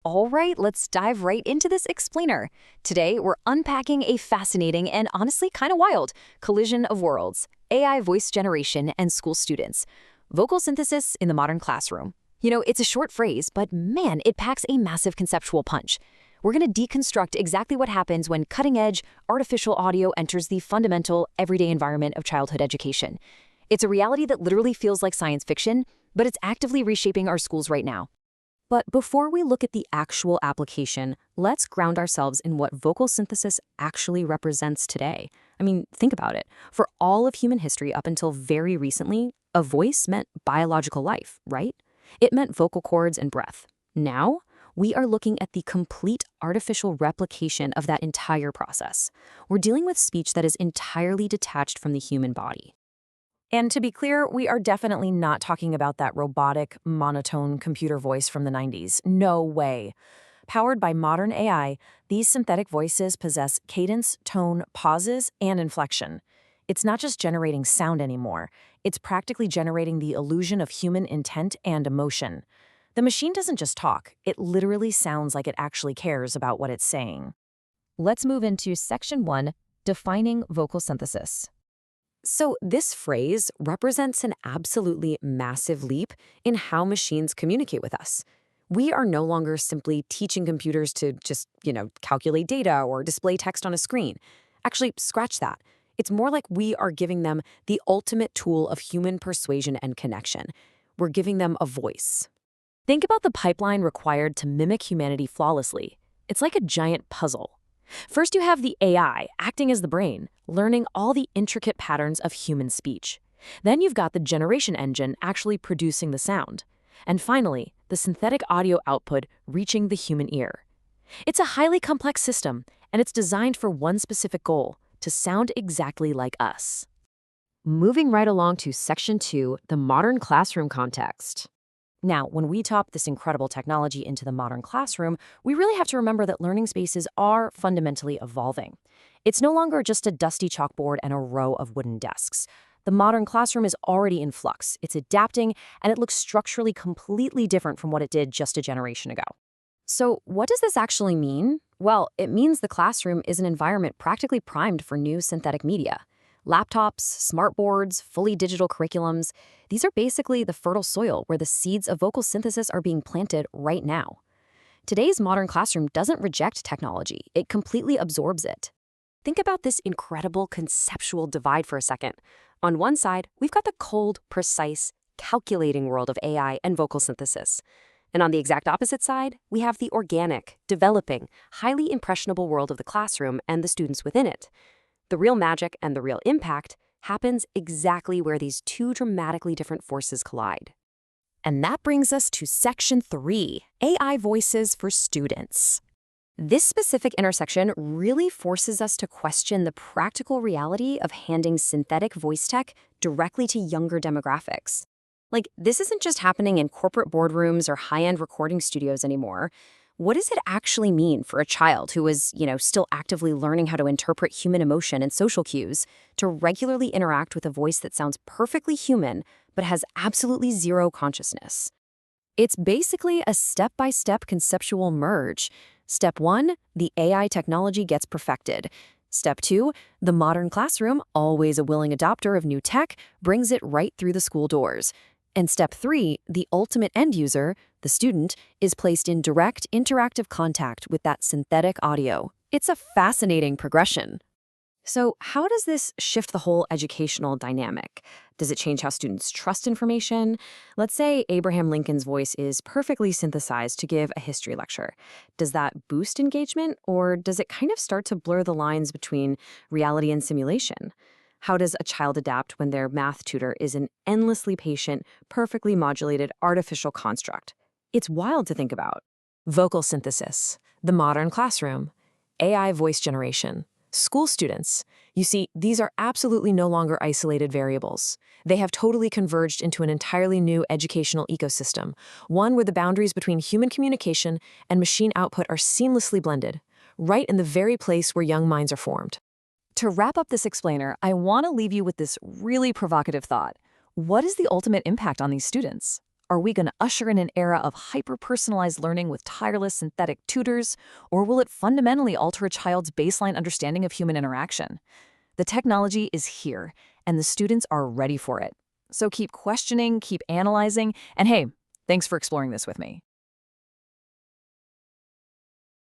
All right, let's dive right into this explainer. Today, we're unpacking a fascinating and honestly kind of wild collision of worlds: AI voice generation and school students. Vocal synthesis in the modern classroom. It's a short phrase, but man, it packs a massive conceptual punch. We're going to deconstruct exactly what happens when cutting-edge, artificial audio enters the fundamental, everyday environment of childhood education. It's a reality that literally feels like science fiction, but it's actively reshaping our schools right now. But before we look at the actual application, let's ground ourselves in what vocal synthesis actually represents today. I mean, think about it. For all of human history up until very recently, a voice meant biological life, right? It meant vocal cords and breath. Now, we are looking at the complete artificial replication of that entire process. We're dealing with speech that is entirely detached from the human body. And to be clear, we are definitely not talking about that robotic, monotone computer voice from the 90s. No way. Powered by modern AI, these synthetic voices possess cadence, tone, pauses, and inflection. It's not just generating sound anymore. It's practically generating the illusion of human intent and emotion. The machine doesn't just talk. It literally sounds like it actually cares about what it's saying. Let's move into Section 1, Defining Vocal Synthesis. So this phrase represents an absolutely massive leap in how machines communicate with us. We are no longer simply teaching computers to just, calculate data or display text on a screen. Actually, scratch that. It's more like we are giving them the ultimate tool of human persuasion and connection. We're giving them a voice. Think about the pipeline required to mimic humanity flawlessly. It's like a giant puzzle. First, you have the AI acting as the brain, learning all the intricate patterns of human speech. Then you've got the generation engine actually producing the sound. And finally, the synthetic audio output reaching the human ear. It's a highly complex system, and it's designed for one specific goal: to sound exactly like us. Moving right along to Section 2, the modern classroom context. Now, when we top this incredible technology into the modern classroom, we really have to remember that learning spaces are fundamentally evolving. It's no longer just a dusty chalkboard and a row of wooden desks. The modern classroom is already in flux. It's adapting, and it looks structurally completely different from what it did just a generation ago. So, what does this actually mean? Well, it means the classroom is an environment practically primed for new synthetic media. Laptops, smart boards, fully digital curriculums, these are basically the fertile soil where the seeds of vocal synthesis are being planted right now. Today's modern classroom doesn't reject technology, it completely absorbs it. Think about this incredible conceptual divide for a second. On one side, we've got the cold, precise, calculating world of AI and vocal synthesis. And on the exact opposite side, we have the organic, developing, highly impressionable world of the classroom and the students within it. The real magic and the real impact happens exactly where these two dramatically different forces collide. And that brings us to Section 3, AI Voices for Students. This specific intersection really forces us to question the practical reality of handing synthetic voice tech directly to younger demographics. This isn't just happening in corporate boardrooms or high-end recording studios anymore. What does it actually mean for a child who is, still actively learning how to interpret human emotion and social cues to regularly interact with a voice that sounds perfectly human but has absolutely zero consciousness? It's basically a step-by-step conceptual merge. Step 1, the AI technology gets perfected. Step 2, the modern classroom, always a willing adopter of new tech, brings it right through the school doors. And Step 3, the ultimate end user, the student, is placed in direct interactive contact with that synthetic audio. It's a fascinating progression. So how does this shift the whole educational dynamic? Does it change how students trust information? Let's say Abraham Lincoln's voice is perfectly synthesized to give a history lecture. Does that boost engagement, or does it kind of start to blur the lines between reality and simulation? How does a child adapt when their math tutor is an endlessly patient, perfectly modulated artificial construct? It's wild to think about. Vocal synthesis, the modern classroom, AI voice generation, school students. You see, these are absolutely no longer isolated variables. They have totally converged into an entirely new educational ecosystem, one where the boundaries between human communication and machine output are seamlessly blended, right in the very place where young minds are formed. To wrap up this explainer, I want to leave you with this really provocative thought. What is the ultimate impact on these students? Are we going to usher in an era of hyper-personalized learning with tireless synthetic tutors, or will it fundamentally alter a child's baseline understanding of human interaction? The technology is here, and the students are ready for it. So keep questioning, keep analyzing, and hey, thanks for exploring this with me.